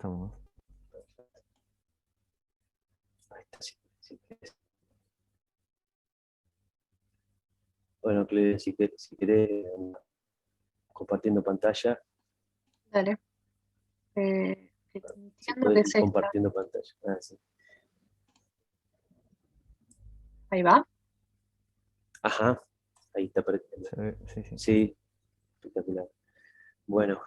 estamos. Ahí está, querés. Bueno, Claudia, si querés, compartiendo pantalla, Dale. si Entiendo que podés es ir esta. compartiendo pantalla. Sí. Ahí va. Ajá, ahí está apareciendo. Sí, sí. Sí, espectacular. Bueno,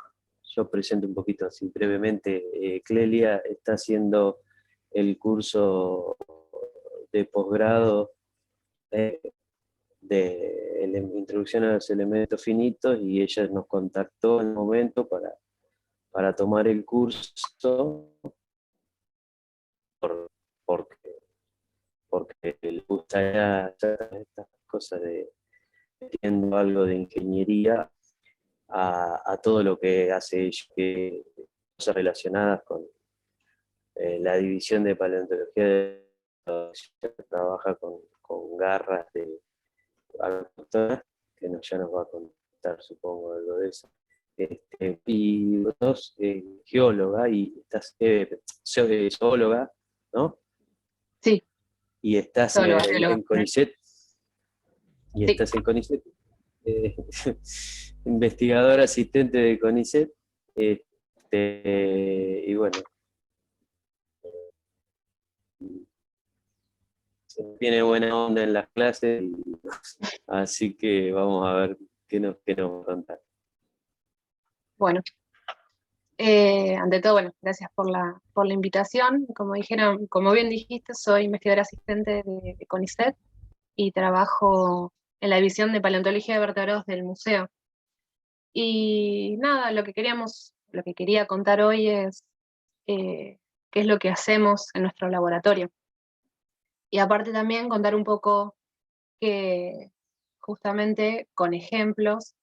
yo presento un poquito así brevemente. Clelia está haciendo el curso de posgrado de introducción a los elementos finitos y ella nos contactó en el momento para tomar el curso porque, porque le gusta ya estas cosas de metiendo algo de ingeniería a todo lo que hace ella, que cosas relacionadas con la división de paleontología, trabaja con garras de autóctonas, que ya nos va a contar, supongo, algo de eso. Y vos sos geóloga y estás zoóloga, ¿no? Sí, Y estás geóloga. en CONICET. Y Sí. estás en CONICET, investigadora asistente de CONICET. Y bueno, tiene buena onda en las clases, así que vamos a ver qué nos va a contar. Bueno, ante todo, bueno, gracias por la invitación. Como bien dijiste, soy investigadora asistente de CONICET y trabajo en la división de paleontología de vertebrados del museo. Y nada, lo que quería contar hoy es qué es lo que hacemos en nuestro laboratorio. Y aparte también contar un poco que justamente con ejemplos,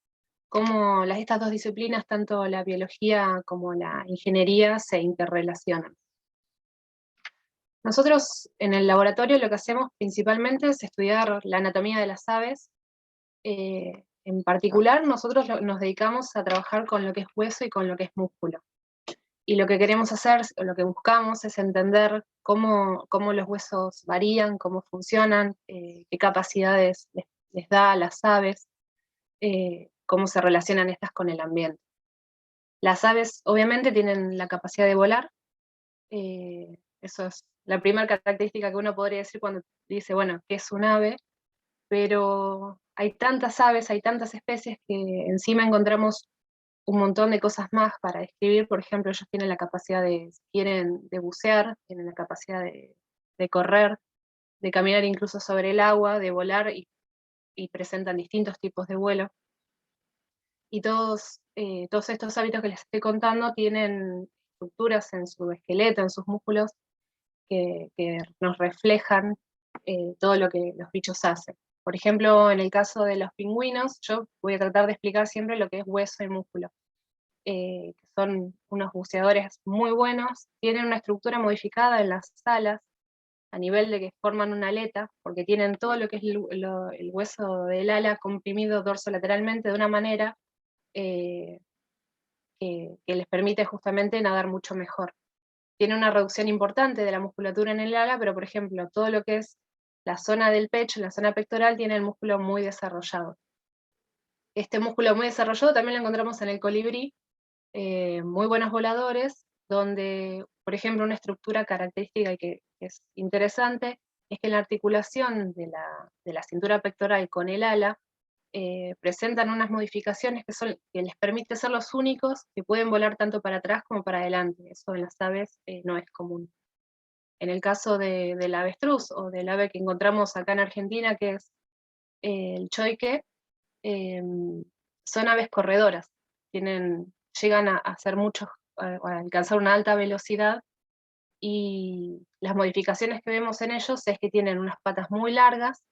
cómo estas dos disciplinas, tanto la biología como la ingeniería, se interrelacionan. Nosotros en el laboratorio lo que hacemos principalmente es estudiar la anatomía de las aves. En particular, nosotros nos dedicamos a trabajar con lo que es hueso y con lo que es músculo. Y lo que queremos hacer, o lo que buscamos, es entender cómo los huesos varían, cómo funcionan, qué capacidades les da a las aves, cómo se relacionan estas con el ambiente. Las aves obviamente tienen la capacidad de volar, eso es la primera característica que uno podría decir cuando dice, bueno, ¿qué es un ave? Pero hay tantas aves, hay tantas especies que encima encontramos un montón de cosas más para describir. Por ejemplo, ellos tienen la capacidad si quieren, de bucear, tienen la capacidad de correr, de caminar incluso sobre el agua, de volar y presentan distintos tipos de vuelo. Y todos estos hábitos que les estoy contando tienen estructuras en su esqueleto, en sus músculos, que nos reflejan todo lo que los bichos hacen. Por ejemplo, en el caso de los pingüinos, yo voy a tratar de explicar siempre lo que es hueso y músculo. Que son unos buceadores muy buenos, tienen una estructura modificada en las alas, a nivel de que forman una aleta, porque tienen todo lo que es el hueso del ala comprimido dorsolateralmente de una manera que les permite justamente nadar mucho mejor. Tiene una reducción importante de la musculatura en el ala, pero por ejemplo, todo lo que es la zona del pecho, la zona pectoral, tiene el músculo muy desarrollado. Este músculo muy desarrollado también lo encontramos en el colibrí, muy buenos voladores, donde, por ejemplo, una estructura característica y que es interesante, es que en la articulación de la cintura pectoral con el ala, presentan unas modificaciones que les permite ser los únicos que pueden volar tanto para atrás como para adelante. Eso en las aves no es común. En el caso del avestruz o del ave que encontramos acá en Argentina, que es el choique, son aves corredoras. Llegan a hacer a alcanzar una alta velocidad, y las modificaciones que vemos en ellos es que tienen unas patas muy largas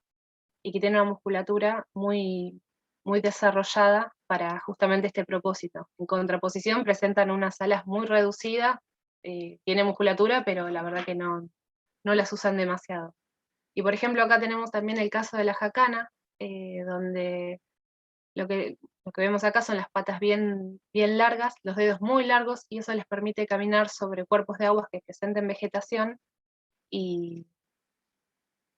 y que tienen una musculatura muy, muy desarrollada para justamente este propósito. En contraposición, presentan unas alas muy reducidas, tienen musculatura, pero la verdad que no las usan demasiado. Y por ejemplo, acá tenemos también el caso de la jacana, donde lo que vemos acá son las patas bien, bien largas, los dedos muy largos, y eso les permite caminar sobre cuerpos de agua que presenten vegetación, y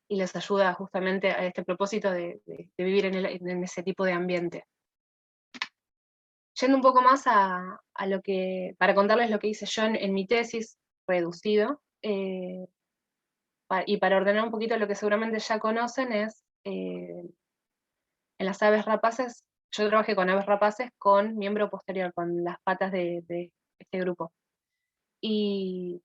les ayuda justamente a este propósito de vivir en ese tipo de ambiente. Yendo un poco más a lo que, para contarles lo que hice yo en mi tesis reducido, y para ordenar un poquito lo que seguramente ya conocen, es en las aves rapaces. Yo trabajé con aves rapaces con miembro posterior, con las patas de este grupo. Y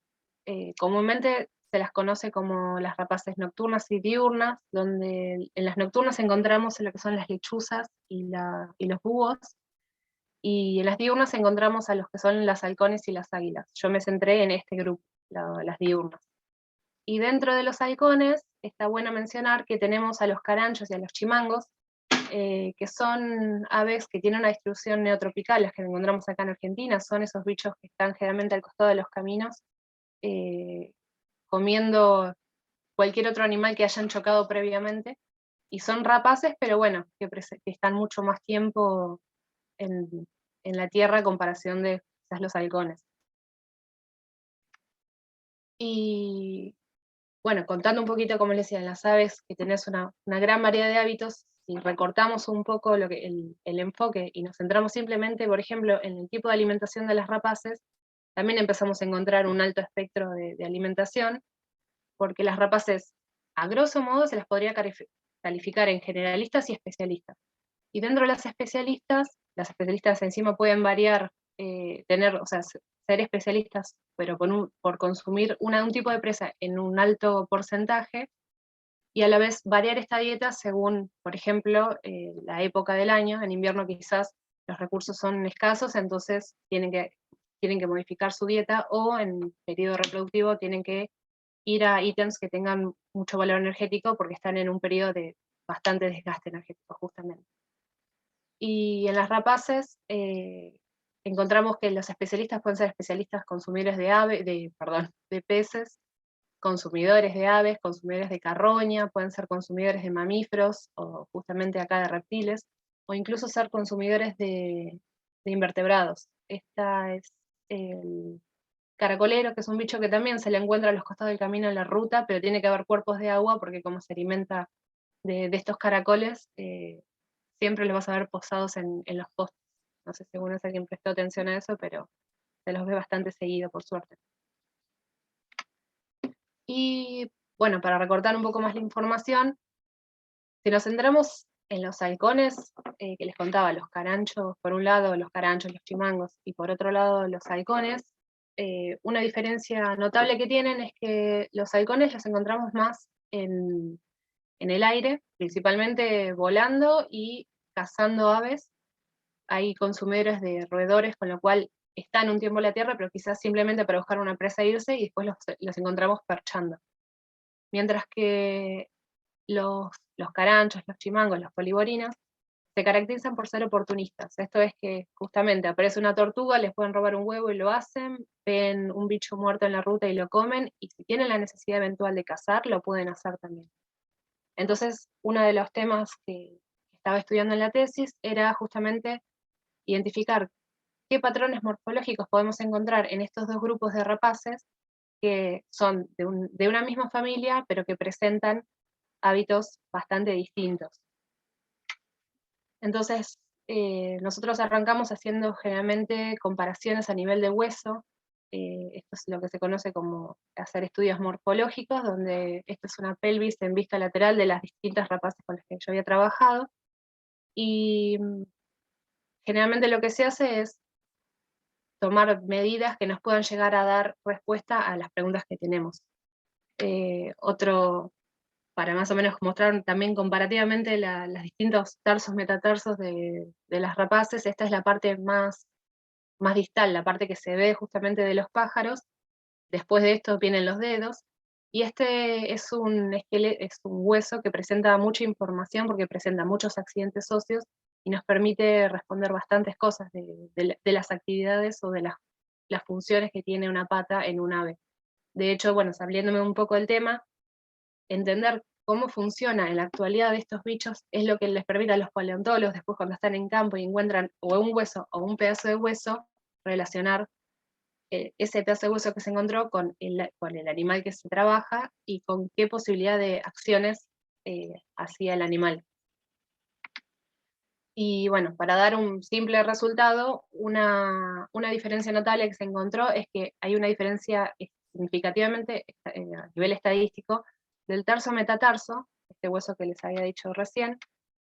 comúnmente se las conoce como las rapaces nocturnas y diurnas, donde en las nocturnas encontramos lo que son las lechuzas y los búhos, y en las diurnas encontramos a los que son las halcones y las águilas. Yo me centré en este grupo, las diurnas. Y dentro de los halcones está bueno mencionar que tenemos a los caranchos y a los chimangos, que son aves que tienen una distribución neotropical, las que encontramos acá en Argentina. Son esos bichos que están generalmente al costado de los caminos, comiendo cualquier otro animal que hayan chocado previamente, y son rapaces, pero bueno, que están mucho más tiempo en, la tierra a comparación de quizás los halcones. Y bueno, contando un poquito, como les decía, en las aves, que tenés una gran variedad de hábitos, si recortamos un poco el enfoque y nos centramos simplemente, por ejemplo, en el tipo de alimentación de las rapaces, también empezamos a encontrar un alto espectro de alimentación, porque las rapaces, a grosso modo, se las podría calificar en generalistas y especialistas. Y dentro de las especialistas encima pueden variar, o sea, ser especialistas, pero por consumir un tipo de presa en un alto porcentaje, y a la vez variar esta dieta según, por ejemplo, la época del año. En invierno quizás los recursos son escasos, entonces tienen que modificar su dieta, o en periodo reproductivo tienen que ir a ítems que tengan mucho valor energético, porque están en un periodo de bastante desgaste energético justamente. Y en las rapaces encontramos que los especialistas pueden ser especialistas consumidores de peces, consumidores de aves, consumidores de carroña, pueden ser consumidores de mamíferos, o justamente acá de reptiles, o incluso ser consumidores de invertebrados. Esta es el caracolero, que es un bicho que también se le encuentra a los costados del camino en la ruta, pero tiene que haber cuerpos de agua, porque como se alimenta de estos caracoles, siempre los vas a ver posados en los postes. No sé si alguno es alguien prestó atención a eso, pero se los ve bastante seguido, por suerte. Y bueno, para recortar un poco más la información, si nos centramos en los halcones, que les contaba, los caranchos, por un lado los caranchos, los chimangos, y por otro lado los halcones, una diferencia notable que tienen es que los halcones los encontramos más en el aire, principalmente volando y cazando aves. Hay consumidores de roedores, con lo cual están un tiempo en la tierra, pero quizás simplemente para buscar una presa e irse, y después los encontramos perchando. Mientras que los caranchos, los chimangos, los poliborinos, se caracterizan por ser oportunistas. Esto es que justamente aparece una tortuga, les pueden robar un huevo y lo hacen, ven un bicho muerto en la ruta y lo comen, y si tienen la necesidad eventual de cazar, lo pueden hacer también. Entonces, uno de los temas que estaba estudiando en la tesis era justamente identificar qué patrones morfológicos podemos encontrar en estos dos grupos de rapaces, que son de una misma familia, pero que presentan hábitos bastante distintos. Entonces, nosotros arrancamos haciendo generalmente comparaciones a nivel de hueso. Esto es lo que se conoce como hacer estudios morfológicos, donde esto es una pelvis en vista lateral de las distintas rapaces con las que yo había trabajado, y generalmente lo que se hace es tomar medidas que nos puedan llegar a dar respuesta a las preguntas que tenemos. Para más o menos mostrar también comparativamente los distintos tarsos, metatarsos de las rapaces, esta es la parte más distal, la parte que se ve justamente de los pájaros. Después de esto vienen los dedos, y este es un hueso que presenta mucha información, porque presenta muchos accidentes óseos, y nos permite responder bastantes cosas de las actividades o de las funciones que tiene una pata en un ave. De hecho, bueno, saliéndome un poco del tema, entender cómo funciona en la actualidad de estos bichos es lo que les permite a los paleontólogos, después cuando están en campo y encuentran o un hueso o un pedazo de hueso, relacionar ese pedazo de hueso que se encontró con el animal que se trabaja y con qué posibilidad de acciones hacía el animal. Y bueno, para dar un simple resultado, una diferencia notable que se encontró es que hay una diferencia significativamente a nivel estadístico del tarso metatarso, este hueso que les había dicho recién,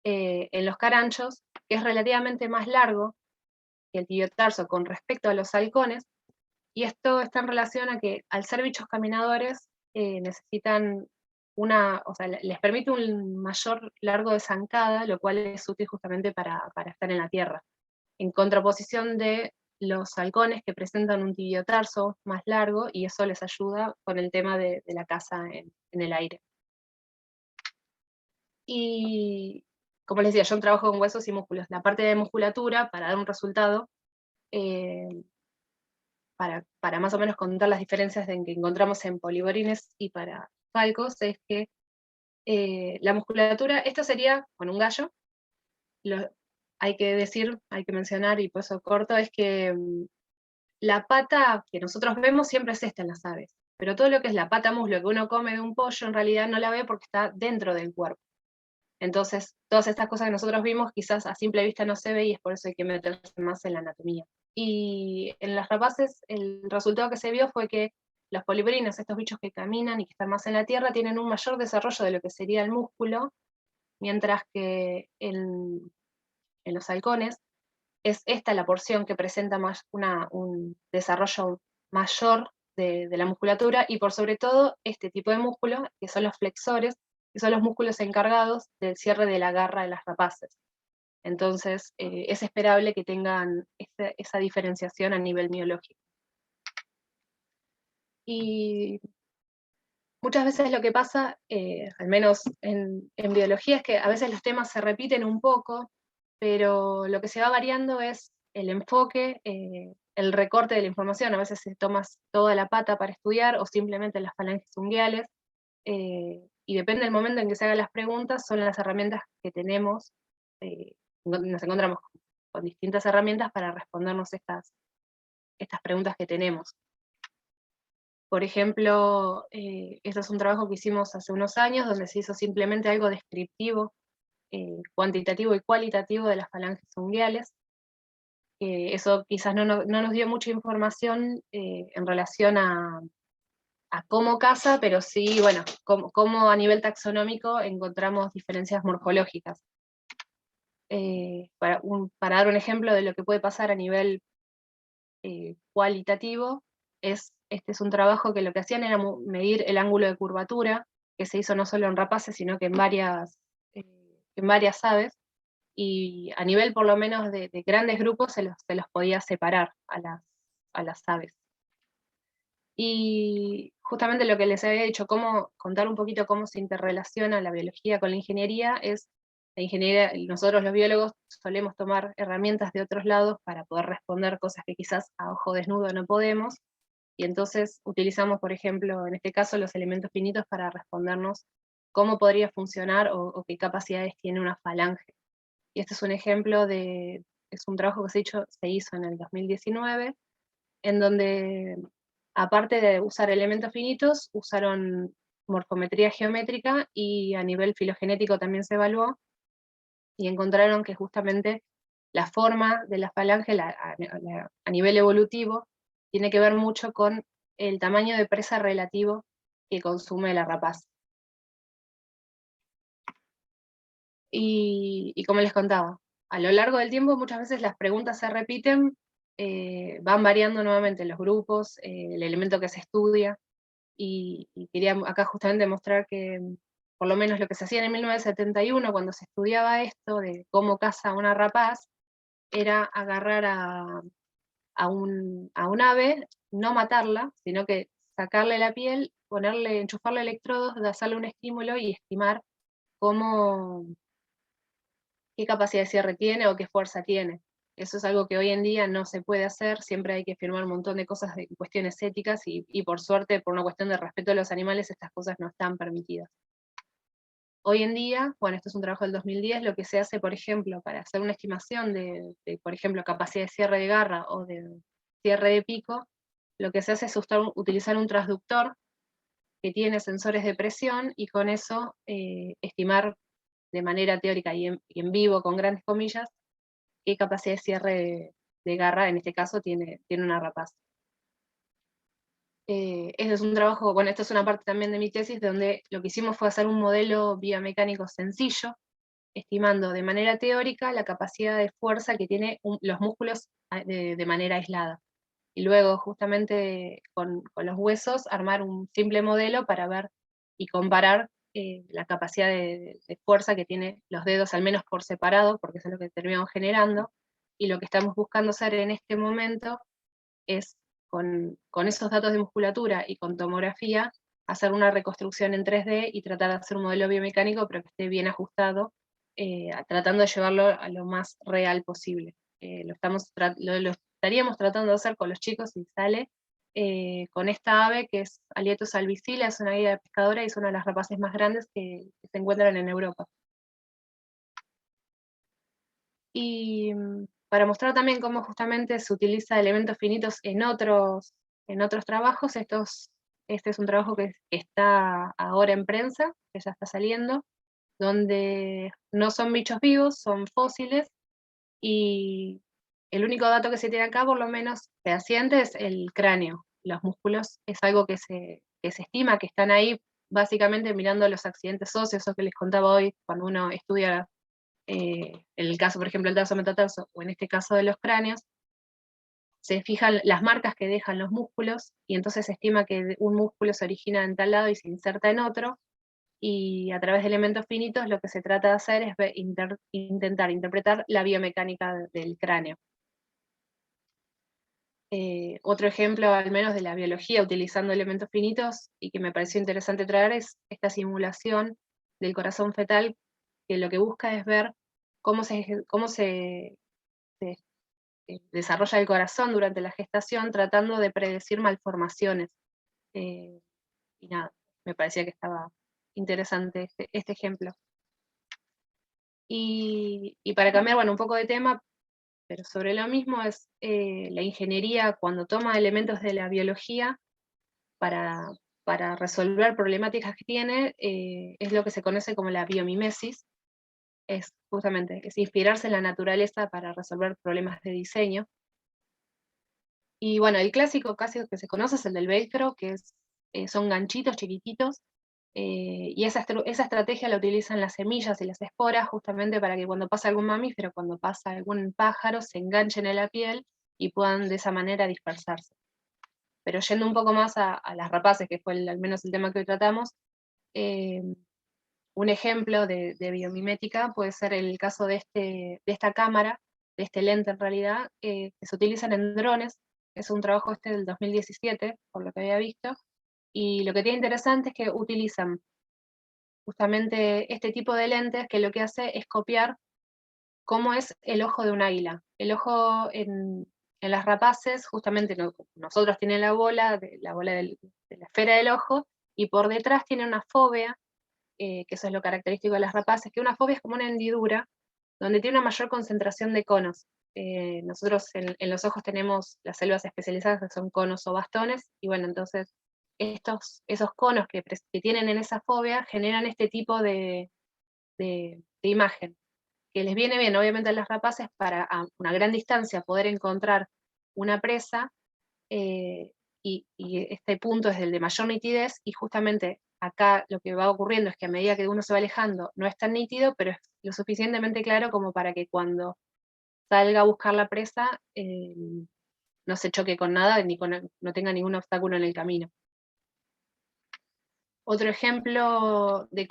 en los caranchos, que es relativamente más largo que el tibiotarso con respecto a los halcones, y esto está en relación a que al ser bichos caminadores necesitan o sea, les permite un mayor largo de zancada, lo cual es útil justamente para estar en la tierra, en contraposición de los halcones que presentan un tibiotarso más largo y eso les ayuda con el tema de la caza en el aire. Y como les decía, yo trabajo con huesos y músculos. La parte de musculatura, para dar un resultado, eh, para más o menos contar las diferencias que encontramos en poliborines y para falcos, es que la musculatura, esto sería con un gallo, hay que decir, hay que mencionar, y por eso corto, es que la pata que nosotros vemos siempre es esta en las aves, pero todo lo que es la pata muslo que uno come de un pollo, en realidad no la ve porque está dentro del cuerpo. Entonces, todas estas cosas que nosotros vimos quizás a simple vista no se ve y es por eso hay que meterse más en la anatomía. Y en las rapaces el resultado que se vio fue que los polibrinos, estos bichos que caminan y que están más en la tierra, tienen un mayor desarrollo de lo que sería el músculo, mientras que en los halcones es esta la porción que presenta más un desarrollo mayor de la musculatura y por sobre todo este tipo de músculo, que son los flexores, que son los músculos encargados del cierre de la garra de las rapaces. Entonces, es esperable que tengan esa diferenciación a nivel biológico. Y muchas veces lo que pasa, al menos en biología, es que a veces los temas se repiten un poco, pero lo que se va variando es el enfoque, el recorte de la información. A veces se toma toda la pata para estudiar o simplemente las falanges unguiales, y depende del momento en que se hagan las preguntas, son las herramientas que tenemos, nos encontramos con distintas herramientas para respondernos estas preguntas que tenemos. Por ejemplo, esto es un trabajo que hicimos hace unos años, donde se hizo simplemente algo descriptivo, cuantitativo y cualitativo de las falanges unguiales. Eso quizás no nos dio mucha información en relación a cómo caza, pero sí, bueno, cómo a nivel taxonómico encontramos diferencias morfológicas. Para dar un ejemplo de lo que puede pasar a nivel cualitativo, este es un trabajo que lo que hacían era medir el ángulo de curvatura, que se hizo no solo en rapaces, sino que en varias aves, y a nivel por lo menos de grandes grupos se los podía separar a las aves. Y justamente lo que les había dicho, contar un poquito cómo se interrelaciona la biología con la ingeniería, es la ingeniería, nosotros los biólogos solemos tomar herramientas de otros lados para poder responder cosas que quizás a ojo desnudo no podemos, y entonces utilizamos, por ejemplo, en este caso, los elementos finitos para respondernos cómo podría funcionar o qué capacidades tiene una falange. Y este es un ejemplo es un trabajo que se hizo en el 2019, en donde, aparte de usar elementos finitos, usaron morfometría geométrica y a nivel filogenético también se evaluó, y encontraron que justamente la forma de la falange a nivel evolutivo tiene que ver mucho con el tamaño de presa relativo que consume la rapaz. Y como les contaba, a lo largo del tiempo muchas veces las preguntas se repiten, van variando nuevamente los grupos, el elemento que se estudia, y quería acá justamente mostrar que por lo menos lo que se hacía en 1971, cuando se estudiaba esto de cómo caza una rapaz, era agarrar a un ave, no matarla, sino que sacarle la piel, enchufarle electrodos, hacerle un estímulo y estimar qué capacidad de cierre tiene o qué fuerza tiene. Eso es algo que hoy en día no se puede hacer, siempre hay que firmar un montón de cosas de cuestiones éticas y por suerte, por una cuestión de respeto a los animales, estas cosas no están permitidas. Hoy en día, bueno, esto es un trabajo del 2010, lo que se hace, por ejemplo, para hacer una estimación por ejemplo, capacidad de cierre de garra o de cierre de pico, lo que se hace es utilizar un transductor que tiene sensores de presión y con eso estimar de manera teórica y en vivo, con grandes comillas, qué capacidad de cierre de garra, en este caso, tiene una rapaz. Este es un trabajo, bueno, esto es una parte también de mi tesis, donde lo que hicimos fue hacer un modelo biomecánico sencillo, estimando de manera teórica la capacidad de fuerza que tienen los músculos de manera aislada. Y luego, justamente con los huesos, armar un simple modelo para ver y comparar la capacidad de fuerza que tienen los dedos, al menos por separado, porque eso es lo que terminamos generando, y lo que estamos buscando hacer en este momento es, con esos datos de musculatura y con tomografía, hacer una reconstrucción en 3D y tratar de hacer un modelo biomecánico, pero que esté bien ajustado, tratando de llevarlo a lo más real posible. Lo estaríamos tratando de hacer con los chicos si sale, con esta ave que es Alietus albicilla, es una águila pescadora y es una de las rapaces más grandes que se encuentran en Europa. Y para mostrar también cómo justamente se utiliza elementos finitos en otros trabajos, este es un trabajo que está ahora en prensa, que ya está saliendo, donde no son bichos vivos, son fósiles, y el único dato que se tiene acá, por lo menos fehaciente, es el cráneo. Los músculos es algo que se estima que están ahí básicamente mirando los accidentes óseos, eso que les contaba hoy, cuando uno estudia el caso, por ejemplo, el tarso metatarso, o en este caso de los cráneos, se fijan las marcas que dejan los músculos, y entonces se estima que un músculo se origina en tal lado y se inserta en otro, y a través de elementos finitos lo que se trata de hacer es intentar interpretar la biomecánica del cráneo. Otro ejemplo, al menos de la biología, utilizando elementos finitos, y que me pareció interesante traer, es esta simulación del corazón fetal, que lo que busca es ver cómo se desarrolla el corazón durante la gestación, tratando de predecir malformaciones. Eh, y nada, me parecía que estaba interesante este ejemplo. Y para cambiar, bueno, un poco de tema, pero sobre lo mismo, es la ingeniería cuando toma elementos de la biología para, para resolver problemáticas que tiene, es lo que se conoce como la biomimesis. Es justamente, es inspirarse en la naturaleza para resolver problemas de diseño. Y bueno, el clásico casi que se conoce es el del velcro, que son ganchitos chiquititos, y esa estrategia la utilizan las semillas y las esporas justamente para que cuando pasa algún mamífero, cuando pasa algún pájaro, se enganchen en la piel y puedan de esa manera dispersarse. Pero yendo un poco más a las rapaces, que fue al menos el tema que hoy tratamos, eh, un ejemplo de biomimética puede ser el caso de esta cámara, de este lente en realidad, que se utilizan en drones. Es un trabajo del 2017, por lo que había visto, y lo que tiene interesante es que utilizan justamente este tipo de lentes, que lo que hace es copiar cómo es el ojo de un águila. El ojo en las rapaces, justamente nosotros tiene la bola de la esfera del ojo, y por detrás tiene una fóvea, que eso es lo característico de las rapaces, que una fóvea es como una hendidura, donde tiene una mayor concentración de conos. Nosotros en los ojos tenemos las células especializadas que son conos o bastones, y bueno, entonces esos conos que tienen en esa fóvea generan este tipo de imagen, que les viene bien obviamente a las rapaces para a una gran distancia poder encontrar una presa, y este punto es el de mayor nitidez, y justamente acá lo que va ocurriendo es que a medida que uno se va alejando no es tan nítido, pero es lo suficientemente claro como para que cuando salga a buscar la presa no se choque con nada, no tenga ningún obstáculo en el camino. Otro ejemplo de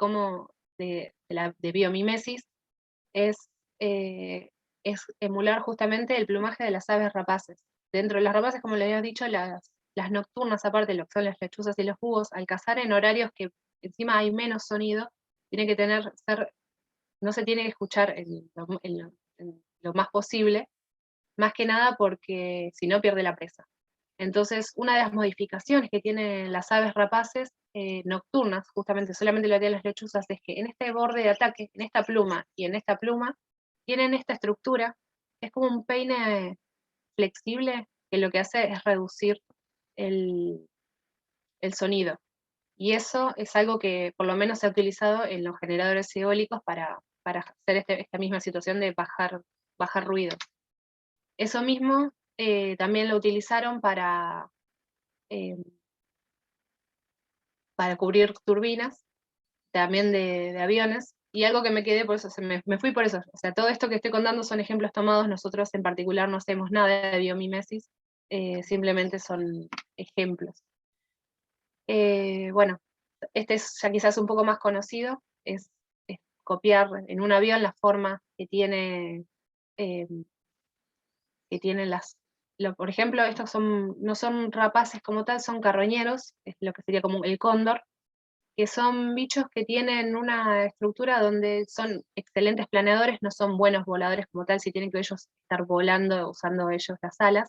biomimesis eh, es emular justamente el plumaje de las aves rapaces. Dentro de las rapaces, como le habías dicho, las nocturnas, aparte de lo que son las lechuzas y los búhos, al cazar en horarios que encima hay menos sonido, tiene que no se tiene que escuchar en lo más posible, más que nada porque si no pierde la presa. Entonces, una de las modificaciones que tienen las aves rapaces nocturnas, justamente solamente lo tienen las lechuzas, es que en este borde de ataque, en esta pluma y en esta pluma, tienen esta estructura, es como un peine flexible que lo que hace es reducir el, el sonido. Y eso es algo que por lo menos se ha utilizado en los generadores eólicos para hacer esta misma situación de bajar ruido. Eso mismo también lo utilizaron eh, para cubrir turbinas, también de aviones, y algo que me quedé, por eso me fui por eso. O sea, todo esto que estoy contando son ejemplos tomados, nosotros en particular no hacemos nada de biomimesis, simplemente son ejemplos. Bueno, este es ya quizás un poco más conocido, es copiar en un avión la forma eh, que tienen por ejemplo, estos no son rapaces como tal, son carroñeros, es lo que sería como el cóndor, que son bichos que tienen una estructura donde son excelentes planeadores, no son buenos voladores como tal, si tienen que ellos estar volando usando ellos las alas,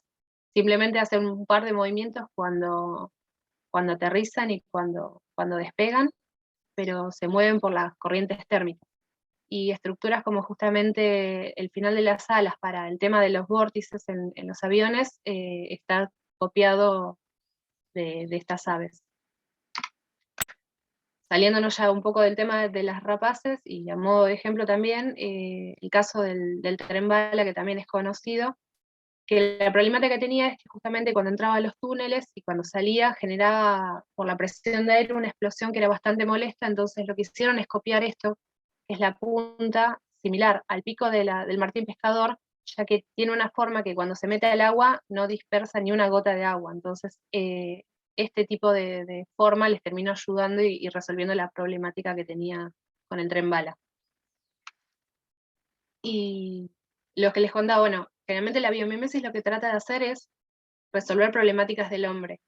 simplemente hacen un par de movimientos cuando aterrizan y cuando despegan, pero se mueven por las corrientes térmicas. Y estructuras como justamente el final de las alas para el tema de los vórtices en los aviones está copiado de estas aves. Saliéndonos ya un poco del tema de las rapaces, y a modo de ejemplo también, el caso del tren bala, que también es conocido, que la problemática que tenía es que justamente cuando entraba a los túneles y cuando salía generaba por la presión de aire una explosión que era bastante molesta, entonces lo que hicieron es copiar esto, que es la punta similar al pico del martín pescador, ya que tiene una forma que cuando se mete al agua no dispersa ni una gota de agua, entonces este tipo de forma les terminó ayudando y resolviendo la problemática que tenía con el tren bala. Y lo que les contaba, bueno, generalmente la biomimesis lo que trata de hacer es resolver problemáticas del hombre.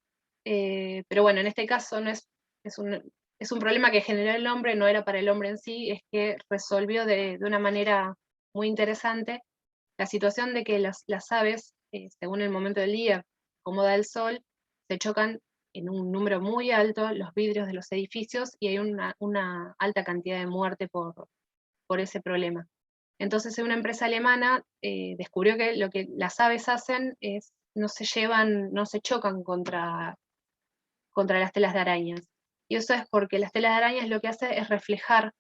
Pero bueno, en este caso no es un problema que generó el hombre, no era para el hombre en sí, es que resolvió de una manera muy interesante la situación de que las aves, según el momento del día, como da el sol, se chocan en un número muy alto los vidrios de los edificios y hay una alta cantidad de muerte por ese problema. Entonces una empresa alemana descubrió que lo que las aves hacen es no se chocan contra las telas de arañas. Y eso es porque las telas de arañas lo que hace es reflejar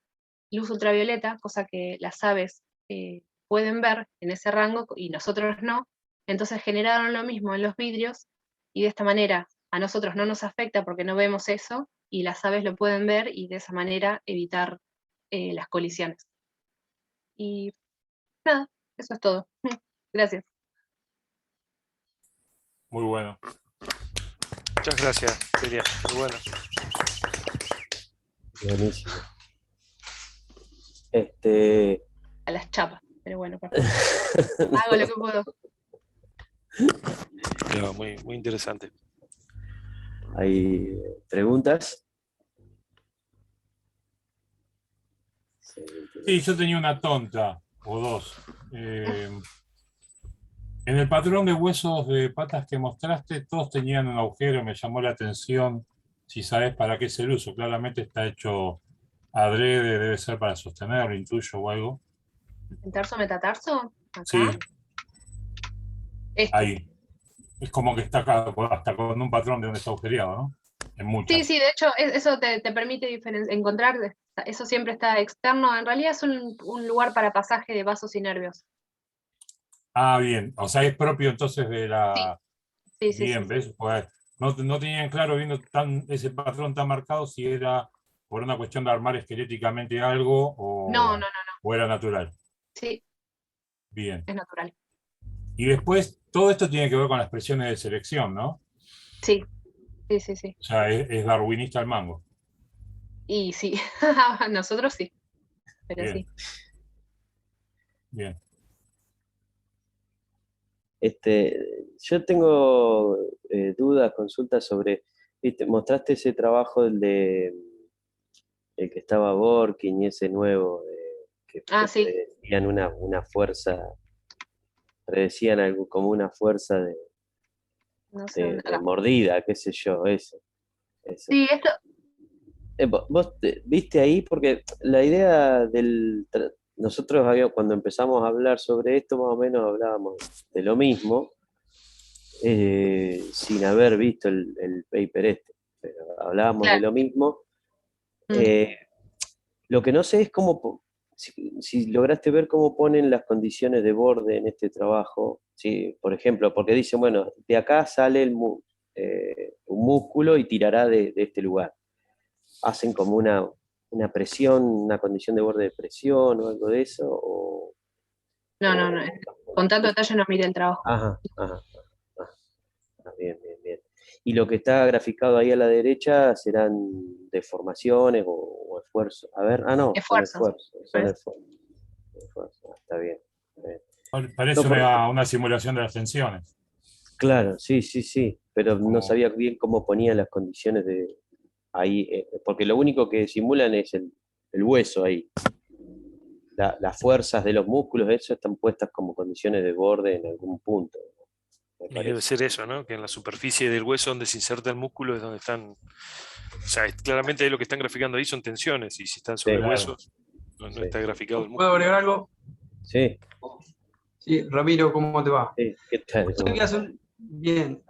luz ultravioleta, cosa que las aves pueden ver en ese rango y nosotros no. Entonces generaron lo mismo en los vidrios y de esta manera a nosotros no nos afecta porque no vemos eso y las aves lo pueden ver y de esa manera evitar las colisiones. Y nada, eso es todo. Gracias. Muy bueno. Muchas gracias, Celia. Muy bueno. Buenísimo. A las chapas, pero bueno, hago lo que puedo. No, muy, muy interesante. ¿Hay preguntas? Sí, yo tenía una tonta, o dos. En el patrón de huesos de patas que mostraste, todos tenían un agujero, me llamó la atención si sabes para qué es el uso. Claramente está hecho adrede, debe ser para sostenerlo, intuyo o algo. ¿En tarso metatarso? Acá. Sí, Este. ahí. Es como que está acá, hasta con un patrón de donde está agujereado, ¿no? En muchas. Sí, de hecho, eso te permite encontrar, eso siempre está externo. En realidad es un lugar para pasaje de vasos y nervios. Ah, bien. O sea, es propio entonces de Sí, la... sí. Bien, ¿ves? Pues, no tenían claro viendo ese patrón tan marcado si era por una cuestión de armar esqueléticamente algo No. o era natural. Sí, Bien. es natural. Y después, todo esto tiene que ver con las presiones de selección, ¿no? Sí. O sea, es darwinista el mango. Y sí, nosotros sí, pero Bien, sí. bien. Yo tengo dudas, consultas sobre, ¿viste? Mostraste ese trabajo el que estaba Borkin y ese nuevo, que Sí, predecían una fuerza, predecían algo como una fuerza No sé dónde- de acá. mordida, qué sé yo, eso. Sí, esto, Vos viste ahí, porque la idea nosotros cuando empezamos a hablar sobre esto, más o menos hablábamos de lo mismo, sin haber visto el paper este, pero hablábamos de claro. lo mismo. Mm. Lo que no sé es si lograste ver cómo ponen las condiciones de borde en este trabajo. ¿Sí? Por ejemplo, porque dicen, bueno, de acá sale un músculo y tirará de este lugar. Hacen como una presión, una condición de borde de presión o algo de eso. No, con tanto detalle no miré el trabajo. Ajá, ajá, bien, bien, bien. Y lo que está graficado ahí a la derecha serán deformaciones o esfuerzos. A ver, no, son Esfuerzos, esfuerzos, son parece. esfuerzos. Está bien. Está bien. Parece No, una simulación de las tensiones. claro, sí, sí, sí, pero no Como, sabía bien cómo ponía las condiciones de ahí, porque lo único que simulan es el hueso ahí. Las fuerzas de los músculos, eso están puestas como condiciones de borde en algún punto, me Y debe parece. ser eso, ¿no? Que en la superficie del hueso donde se inserta el músculo es donde están. O sea, claramente ahí lo que están graficando ahí son tensiones, y si están sobre Sí, claro. huesos, no sí, está graficado el ¿Puedo músculo. agregar algo? sí, Sí, Ramiro, ¿cómo te va? sí, ¿qué tal? Sé que bien,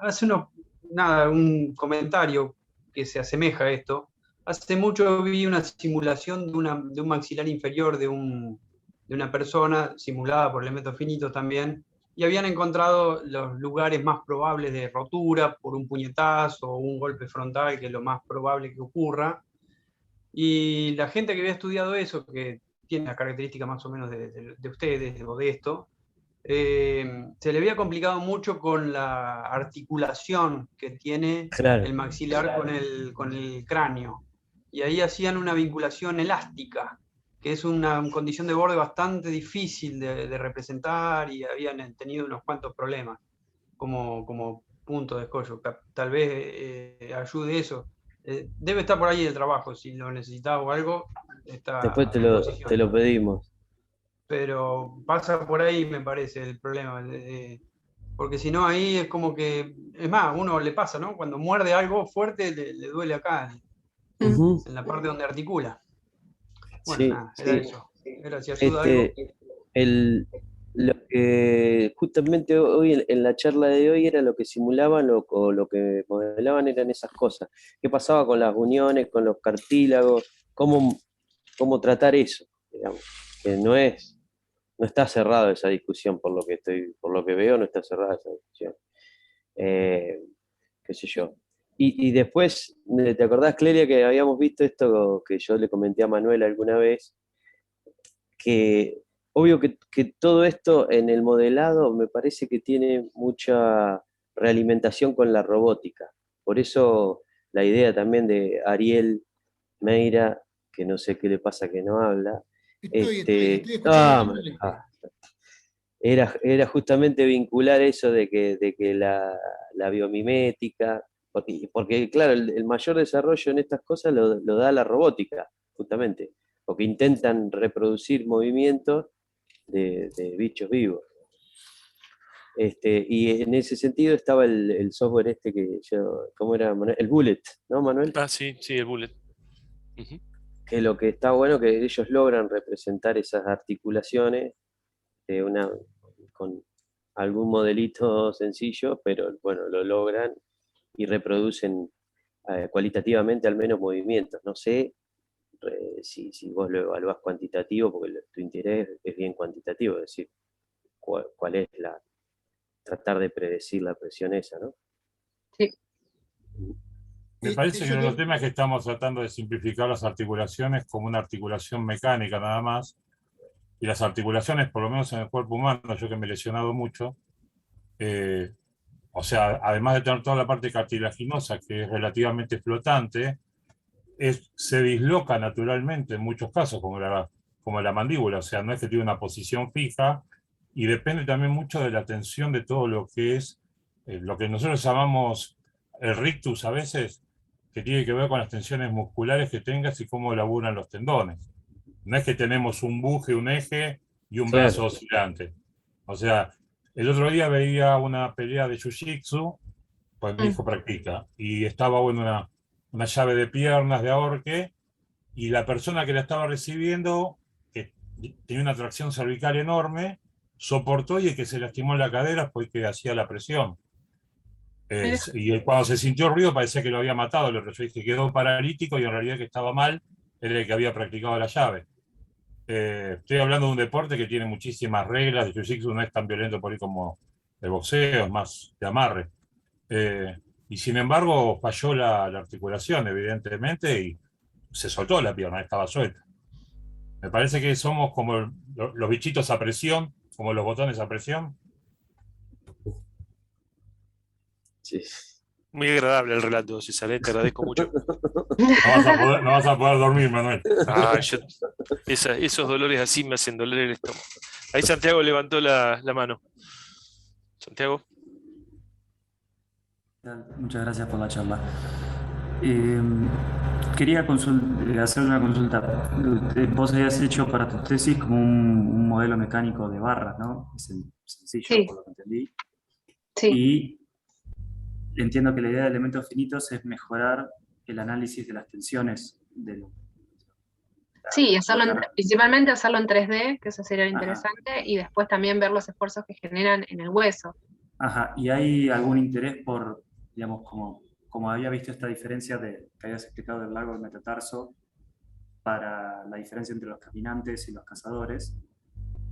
un comentario que se asemeja a esto. Hace mucho vi una simulación de un maxilar inferior de una persona, simulada por elementos finitos también, y habían encontrado los lugares más probables de rotura por un puñetazo o un golpe frontal, que es lo más probable que ocurra. Y la gente que había estudiado eso, que tiene las características más o menos de ustedes o de esto, se le había complicado mucho con la articulación que tiene Claro, el maxilar con el cráneo. Y ahí hacían una vinculación elástica, que es una condición de borde bastante difícil de representar, y habían tenido unos cuantos problemas como punto de escollo. Tal vez ayude eso. Debe estar por ahí el trabajo, si lo necesitaba o algo, está después a te disposición. lo pedimos. Pero pasa por ahí, me parece, el problema. Porque si no, ahí es como que, es más, a uno le pasa, ¿no? Cuando muerde algo fuerte, le duele acá, Ujú, en la parte donde articula. Bueno, sí, nada, era sí. eso. Era si ayuda algo. Este, lo que justamente hoy en la charla de hoy era lo que simulaban o lo que modelaban eran esas cosas. ¿Qué pasaba con las uniones, con los cartílagos? ¿Cómo tratar eso? Digamos, que no está cerrada esa discusión por lo que veo, no está cerrada esa discusión. Qué sé yo. Y después, ¿te acordás, Clelia, que habíamos visto esto que yo le comenté a Manuel alguna vez? Que obvio que todo esto en el modelado me parece que tiene mucha realimentación con la robótica. Por eso la idea también de Ariel Meira, que no sé qué le pasa que no habla, Estoy escuchando a Manuel. era justamente vincular eso de que la biomimética, porque claro, el mayor desarrollo en estas cosas lo da la robótica, justamente, porque intentan reproducir movimientos de bichos vivos. Y en ese sentido estaba el software este que yo, ¿cómo era, Manuel? El Bullet, ¿no, Manuel? Ah, sí, sí, el bullet. Ujú. Que lo que está bueno que ellos logran representar esas articulaciones de con algún modelito sencillo, pero bueno, lo logran y reproducen cualitativamente al menos movimientos. No sé si vos lo evaluás cuantitativo, porque tu interés es bien cuantitativo, es decir, cuál es tratar de predecir la presión esa, ¿no? Sí. me parece que Yo uno de los te- temas es que estamos tratando de simplificar las articulaciones como una articulación mecánica nada más. Y las articulaciones, por lo menos en el cuerpo humano, yo que me he lesionado mucho, eh, o sea, además de tener toda la parte cartilaginosa que es relativamente flotante, se disloca naturalmente en muchos casos, como la mandíbula, o sea, no es que tiene una posición fija, y depende también mucho de la tensión de todo lo que es, lo que nosotros llamamos el rictus a veces, que tiene que ver con las tensiones musculares que tengas y cómo laburan los tendones. No es que tenemos un buje, un eje y un brazo Claro. oscilante. O sea, el otro día veía una pelea de Jiu-Jitsu pues mi hijo practica, y estaba bueno, una llave de piernas de ahorque, y la persona que la estaba recibiendo, que tenía una tracción cervical enorme, soportó y el que se lastimó en la cadera fue el que hacía la presión. Y cuando se sintió ruido parecía que lo había matado, yo dije quedó paralítico y en realidad que estaba mal era el que había practicado la llave. Estoy hablando de un deporte que tiene muchísimas reglas, el jiu-jitsu no es tan violento por ahí como el boxeo, es más de amarre. Y sin embargo falló la articulación, evidentemente, y se soltó la pierna, estaba suelta. Me parece que somos como los bichitos a presión, como los botones a presión. Sí. Muy agradable el relato, César, te agradezco mucho. No vas a poder dormir, Manuel. Esos dolores así me hacen doler el estómago. Ahí Santiago levantó la mano. Santiago. Muchas gracias por la charla. Quería hacer una consulta. Vos habías hecho para tu tesis como un modelo mecánico de barras, ¿no? Es sencillo, Sí. por lo que entendí. Sí, Y entiendo que la idea de elementos finitos es mejorar el análisis de las tensiones sí, principalmente hacerlo en 3D, que eso sería lo Ajá. interesante, y después también ver los esfuerzos que generan en el hueso. Ajá, ¿y hay algún interés por, digamos, como había visto esta diferencia que habías explicado del largo del metatarso para la diferencia entre los caminantes y los cazadores?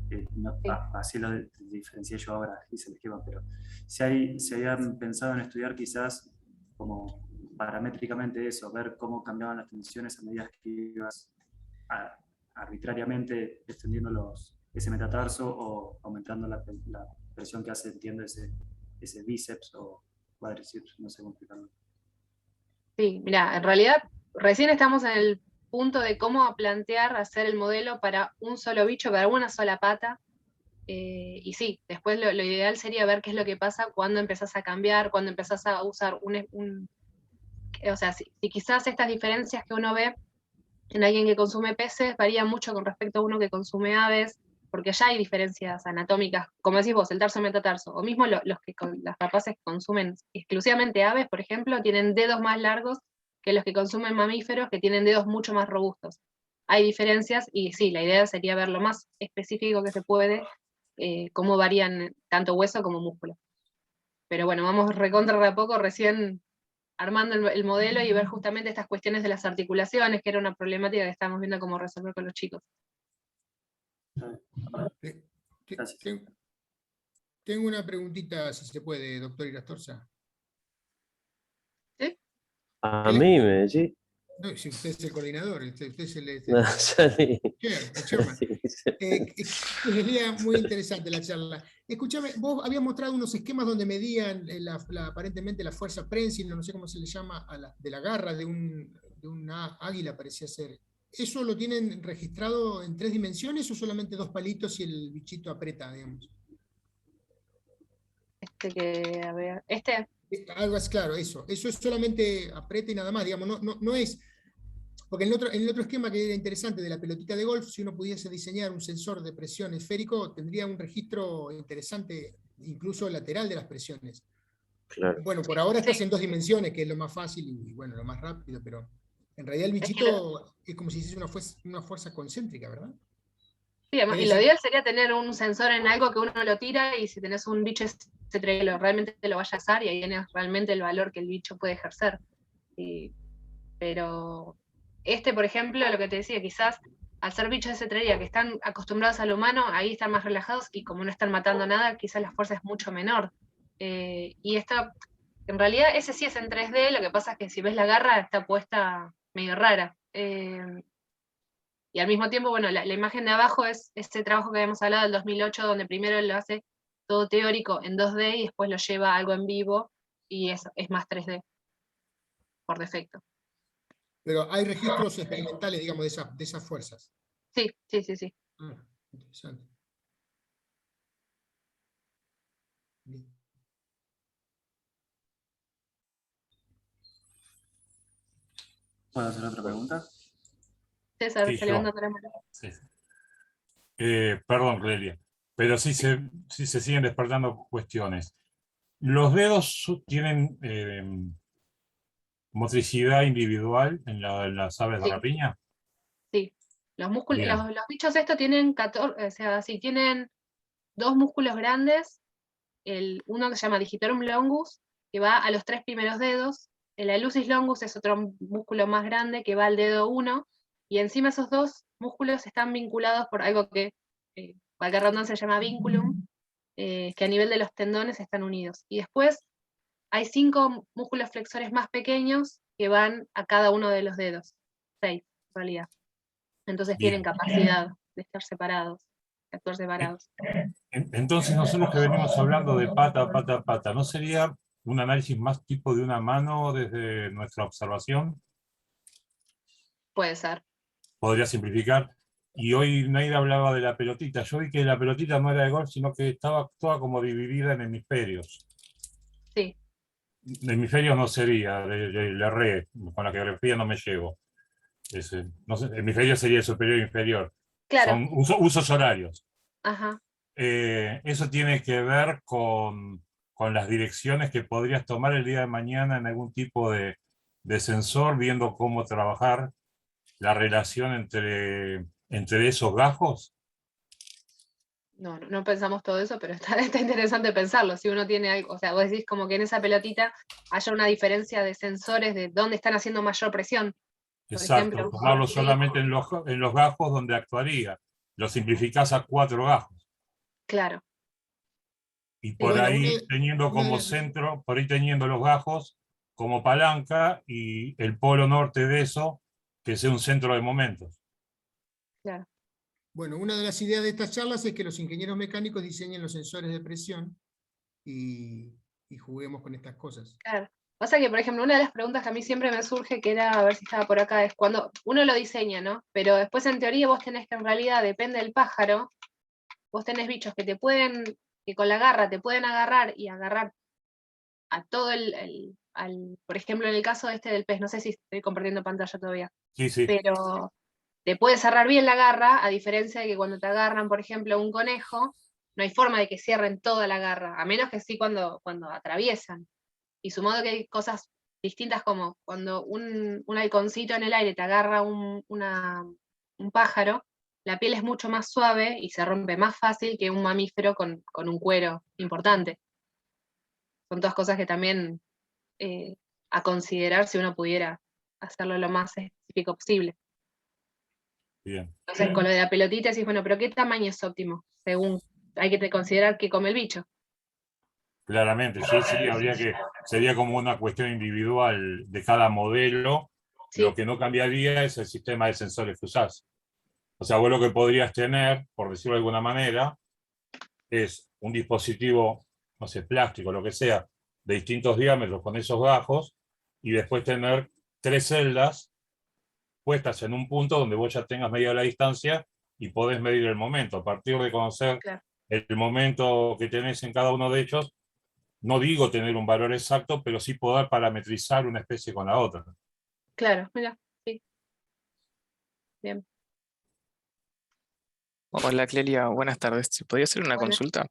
Sí. Así lo diferencié yo ahora, hice el esquema, pero se habían pensado en estudiar quizás como paramétricamente eso, ver cómo cambiaban las tensiones a medida que ibas arbitrariamente extendiendo ese metatarso o aumentando la presión que hace, entiendo, ese bíceps o cuádriceps, no sé cómo explicarlo. Sí, mira, en realidad recién estamos en el punto de cómo plantear hacer el modelo para un solo bicho, para una sola pata. Y sí, después lo ideal sería ver qué es lo que pasa cuando empezás a cambiar, cuando empezás a usar o sea, si quizás estas diferencias que uno ve en alguien que consume peces varían mucho con respecto a uno que consume aves, porque ya hay diferencias anatómicas, como decís vos, el tarso metatarso, o mismo las rapaces que consumen exclusivamente aves, por ejemplo, tienen dedos más largos que los que consumen mamíferos, que tienen dedos mucho más robustos. Hay diferencias, y sí, la idea sería ver lo más específico que se puede, cómo varían tanto hueso como músculo. Pero bueno, vamos recontra de a poco, recién armando el modelo y ver justamente estas cuestiones de las articulaciones, que era una problemática que estábamos viendo cómo resolver con los chicos. Tengo una preguntita, si se puede, doctor Irastorza. ¿Sí? A mí me decís. No, si usted es el coordinador, usted es el No, salí. chairman. Sería muy interesante la charla. Escúchame, vos habías mostrado unos esquemas donde medían aparentemente la fuerza prensil, no sé cómo se le llama, de la garra de una águila, parecía ser. ¿Eso lo tienen registrado en 3 dimensiones o solamente 2 palitos y el bichito aprieta, digamos? Algo es claro, eso es solamente aprieta y nada más, digamos, no es. Porque en el otro esquema que era interesante de la pelotita de golf, si uno pudiese diseñar un sensor de presión esférico, tendría un registro interesante, incluso lateral de las presiones. Claro. Bueno, por ahora estás en 2 dimensiones, que es lo más fácil y bueno, lo más rápido, pero en realidad el bichito es como si hiciese una fuerza concéntrica, ¿verdad? Sí, y lo ideal sería tener un sensor en algo que uno lo tira y si tenés un bicho realmente te lo vaya a usar y ahí tienes realmente el valor que el bicho puede ejercer. Pero por ejemplo, lo que te decía, quizás al ser bichos de cetrería que están acostumbrados al humano, ahí están más relajados y como no están matando nada, quizás la fuerza es mucho menor. Y en realidad ese sí es en 3D, lo que pasa es que si ves la garra está puesta medio rara. Y al mismo tiempo, bueno, la imagen de abajo es este trabajo que habíamos hablado del 2008, donde primero lo hace todo teórico en 2D y después lo lleva a algo en vivo y es más 3D por defecto. Pero hay registros experimentales, digamos, de esas fuerzas. Sí. Interesante. Bien. ¿Puedo hacer otra pregunta? César, Sí, está levantando la mano. Sí. Perdón, Clelia, pero sí se siguen despertando cuestiones. Los dedos tienen motricidad individual en las aves de Sí. rapiña. Sí, los músculos, Bien. los bichos estos tienen 14, o sea, sí, tienen dos músculos grandes, uno que se llama digitorum longus, que va a los 3 primeros dedos, el hallucis longus es otro músculo más grande que va al dedo 1, y encima esos dos músculos están vinculados por algo que, valga la redundancia, se llama vinculum, que a nivel de los tendones están unidos. Y después hay 5 músculos flexores más pequeños que van a cada uno de los dedos, 6 en realidad. Entonces tienen Bien. capacidad de estar separados, de actuar separados. Entonces, nosotros que venimos hablando de pata a pata a pata, ¿no sería un análisis más tipo de una mano desde nuestra observación? Puede ser. Podría simplificar. Y hoy Neida hablaba de la pelotita. Yo vi que la pelotita no era de golf, sino que estaba toda como dividida en hemisferios. Sí, Hemisferios no sería, le erré, con la geografía no me llevo. No sé, hemisferio sería superior e inferior. claro. Son usos horarios. Ajá. Eso tiene que ver con las direcciones que podrías tomar el día de mañana en algún tipo de sensor, viendo cómo trabajar la relación entre esos gajos. No pensamos todo eso, pero está interesante pensarlo. Si uno tiene algo, o sea, vos decís como que en esa pelotita haya una diferencia de sensores de dónde están haciendo mayor presión. Por Exacto, ejemplo, tomarlo sí, solamente en los gajos donde actuaría. Lo simplificás a 4 gajos. claro. Y Sí, por Bueno, ahí teniendo una de como las- centro, por ahí teniendo los gajos como palanca y el polo norte de eso, que sea un centro de momentos. claro. Bueno, una de las ideas de estas charlas es que los ingenieros mecánicos diseñen los sensores de presión y juguemos con estas cosas. Claro. Pasa que, por ejemplo, una de las preguntas que a mí siempre me surge, que era, a ver si estaba por acá, es cuando uno lo diseña, ¿no? Pero después en teoría vos tenés que en realidad, depende del pájaro, vos tenés bichos que con la garra te pueden agarrar y agarrar a todo por ejemplo, en el caso este del pez, no sé si estoy compartiendo pantalla todavía, Sí, sí, pero te puede cerrar bien la garra, a diferencia de que cuando te agarran, por ejemplo, un conejo, no hay forma de que cierren toda la garra, a menos que sí cuando atraviesan. Y sumado que hay cosas distintas como cuando un halconcito en el aire te agarra un pájaro, la piel es mucho más suave y se rompe más fácil que un mamífero con un cuero importante. Son todas cosas que también a considerar si uno pudiera hacerlo lo más específico posible. bien. Entonces, con lo de la pelotita decís, bueno, pero ¿qué tamaño es óptimo? Según hay que considerar que come el bicho. Claramente, sí, sí, sería como una cuestión individual de cada modelo. Lo Sí, que no cambiaría es el sistema de sensores que usás. O sea, vos lo que podrías tener, por decirlo de alguna manera, es un dispositivo, no sé, plástico, lo que sea, de distintos diámetros con esos gajos, y después tener 3 celdas puestas en un punto donde vos ya tengas medida la distancia y podés medir el momento. A partir de conocer claro. el momento que tenés en cada uno de ellos, no digo tener un valor exacto, pero sí poder parametrizar una especie con la otra. Claro, mira, sí. Bien. Hola Clelia, buenas tardes. ¿Se podría hacer una Bueno, consulta?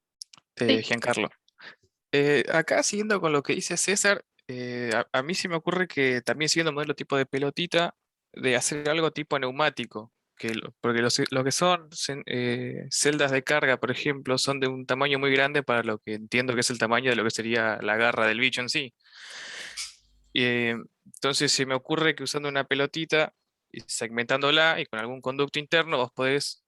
sí, Giancarlo. Acá siguiendo con lo que dice César, a mí se me ocurre que también siguiendo el modelo tipo de pelotita, de hacer algo tipo neumático, porque lo que son celdas de carga, por ejemplo, son de un tamaño muy grande para lo que entiendo que es el tamaño de lo que sería la garra del bicho en sí. Eh, entonces se me ocurre que usando una pelotita y segmentándola y con algún conducto interno, vos podés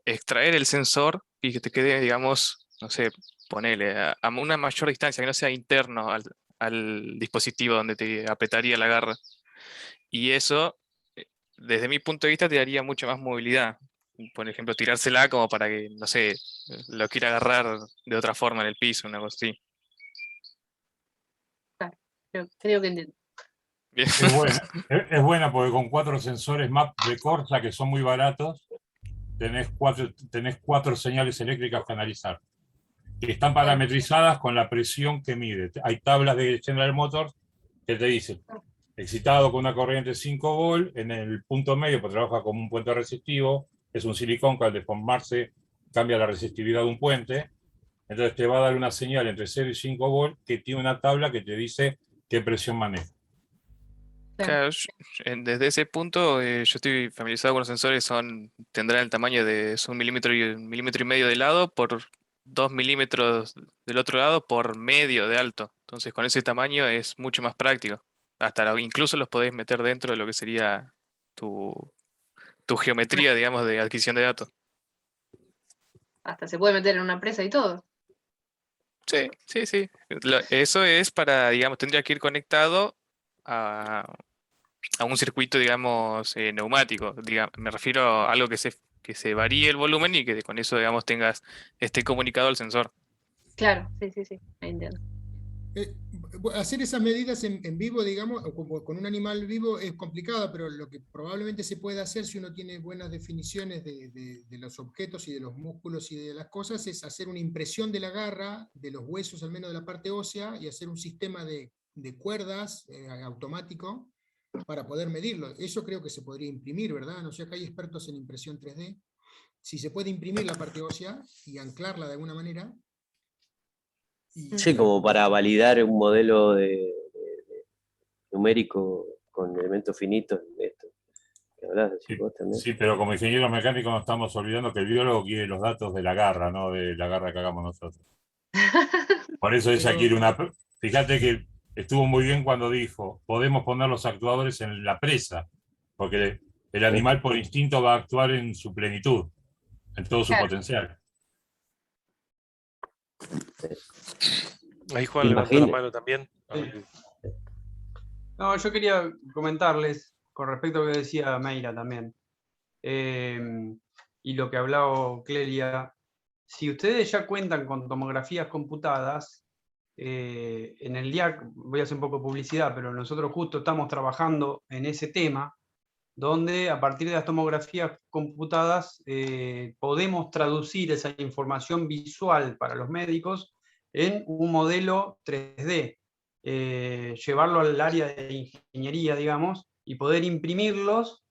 extraer el sensor y que te quede, digamos, no sé, ponele a una mayor distancia, que no sea interno al dispositivo donde te apretaría la garra. Y eso, desde mi punto de vista, te daría mucha más movilidad. Por ejemplo, tirársela como para que, no sé, lo quiera agarrar de otra forma en el piso, una cosa así. claro. Creo que entiendo. Bien. Es buena porque con 4 sensores MAP de Corsa, que son muy baratos, tenés 4 señales eléctricas que analizar, que están parametrizadas con la presión que mide. Hay tablas de General Motors que te dicen, excitado con una corriente 5 volt, en el punto medio, pues trabaja como un puente resistivo, es un silicón que al deformarse cambia la resistividad de un puente, Entonces te va a dar una señal entre 0 y 5 volts que tiene una tabla que te dice qué presión maneja. Claro, desde ese punto yo estoy familiarizado con los sensores, tendrán el tamaño de es 1,5 milímetros de lado por 2 milímetros del otro lado por medio de alto. Entonces con ese tamaño es mucho más práctico. Incluso los podés meter dentro de lo que sería tu geometría, digamos, de adquisición de datos. Hasta se puede meter en una presa y todo. Sí, sí, sí. Eso es para, digamos, tendría que ir conectado a un circuito, digamos, neumático. Me refiero a algo que se varíe el volumen y que con eso, digamos, esté comunicado al sensor. Claro, sí, ahí entiendo. Hacer esas medidas en vivo, digamos, o con un animal vivo es complicado, pero lo que probablemente se puede hacer si uno tiene buenas definiciones de los objetos y de los músculos y de las cosas, es hacer una impresión de la garra, de los huesos, al menos de la parte ósea, y hacer un sistema de cuerdas automático para poder medirlo. Eso creo que se podría imprimir, ¿verdad? No sé, acá hay expertos en impresión 3D. Si se puede imprimir la parte ósea y anclarla de alguna manera. Sí, como para validar un modelo numérico con elementos finitos. Esto que hablás, decís vos también. Sí, pero como ingenieros mecánicos nos estamos olvidando que el biólogo quiere los datos de la garra, no de la garra que hagamos nosotros. Por eso ella quiere una... Fíjate que estuvo muy bien cuando dijo, podemos poner los actuadores en la presa, porque el animal por instinto va a actuar en su plenitud, en todo su potencial. Ahí Juan levantó la mano también. No, yo quería comentarles con respecto a lo que decía Mayra también. Y lo que hablaba Clelia. Si ustedes ya cuentan con tomografías computadas, en el DIAC, voy a hacer un poco de publicidad, pero nosotros justo estamos trabajando en ese tema, donde a partir de las tomografías computadas podemos traducir esa información visual para los médicos en un modelo 3D, llevarlo al área de ingeniería, digamos, y poder imprimirlos,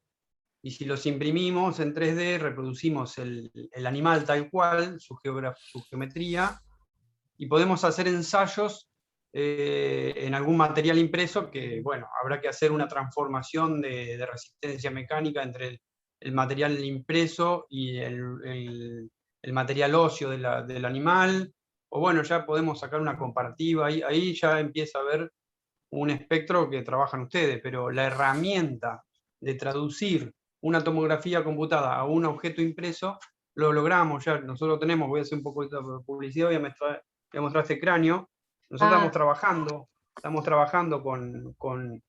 y si los imprimimos en 3D, reproducimos el animal tal cual, su geometría, y podemos hacer ensayos en algún material impreso que, bueno, habrá que hacer una transformación de resistencia mecánica entre el material impreso y el material óseo del animal, o bueno, ya podemos sacar una comparativa, ahí ya empieza a haber un espectro que trabajan ustedes, pero la herramienta de traducir una tomografía computada a un objeto impreso, lo logramos ya, nosotros tenemos, voy a hacer un poco de publicidad, voy a mostrar este cráneo. Nosotros estamos trabajando con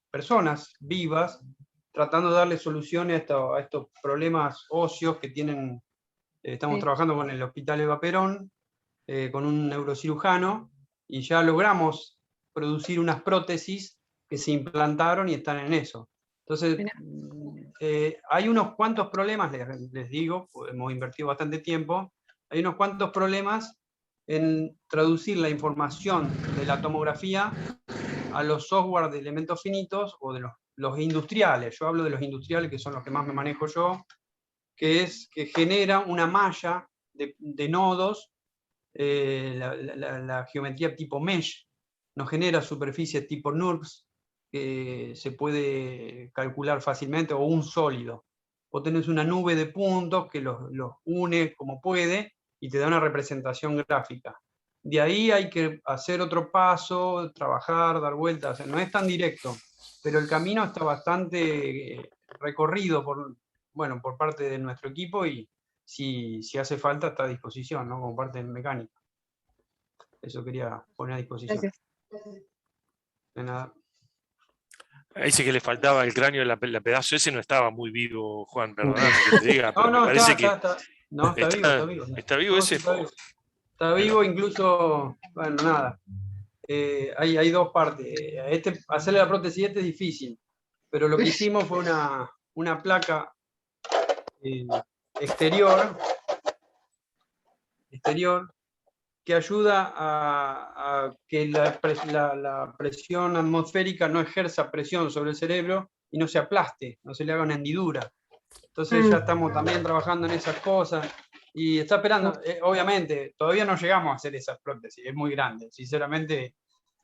personas vivas, tratando de darle soluciones a estos problemas óseos que tienen. Estamos trabajando con el Hospital Eva Perón, con un neurocirujano, y ya logramos producir unas prótesis que se implantaron y están en eso. Entonces, hay unos cuantos problemas, les digo, hemos invertido bastante tiempo, hay unos cuantos problemas en traducir la información de la tomografía a los software de elementos finitos o de los industriales. Yo hablo de los industriales, que son los que más me manejo yo, que genera una malla de nodos, la geometría tipo mesh, nos genera superficies tipo NURBS, que se puede calcular fácilmente, o un sólido. Vos tenés una nube de puntos que los une como puede y te da una representación gráfica. De ahí hay que hacer otro paso, trabajar, dar vueltas. O sea, no es tan directo, pero el camino está bastante recorrido por parte de nuestro equipo, y si hace falta está a disposición, ¿no? Como parte mecánica. Eso quería poner a disposición. Gracias. De nada. Dice que le faltaba el cráneo, la pedazo ese no estaba muy vivo, Juan, perdóname que te diga, pero me parece que está vivo. ¿Está vivo ese? Está vivo, incluso, bueno, nada. Hay dos partes. Hacerle la prótesis es difícil, pero lo que hicimos fue una placa exterior que ayuda a que la presión atmosférica no ejerza presión sobre el cerebro y no se aplaste, no se le haga una hendidura. Entonces ya estamos también trabajando en esas cosas. Y está esperando, obviamente, todavía no llegamos a hacer esa prótesis, es muy grande. Sinceramente,